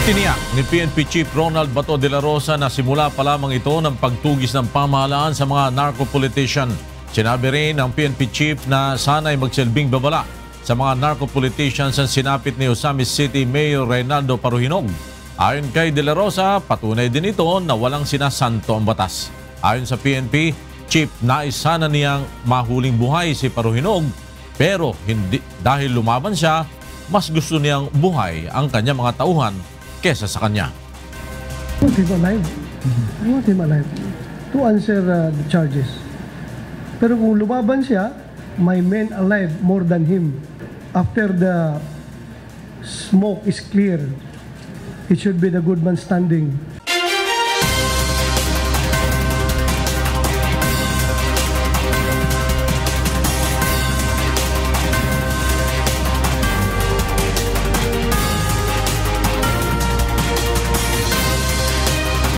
Tiniyak ni PNP Chief Ronald Bato de la Rosa na simula pa lamang ito ng pagtugis ng pamahalaan sa mga narco-politician. Sinabi rin ng PNP Chief na sana'y magsilbing babala sa mga narco-politicians ang sinapit ni Osamis City Mayor Reynaldo Paruhinog. Ayon kay de la Rosa, patunay din ito na walang sinasanto ang batas. Ayon sa PNP Chief, nais sana niyang mahuling buhay si Paruhinog, pero hindi dahil lumaban siya, mas gusto niyang buhay ang kanyang mga tauhan kesa sa kanya. I want him alive. I want him alive to answer the charges. Pero kung lumaban siya, my men alive more than him. After the smoke is clear, it should be the good man standing.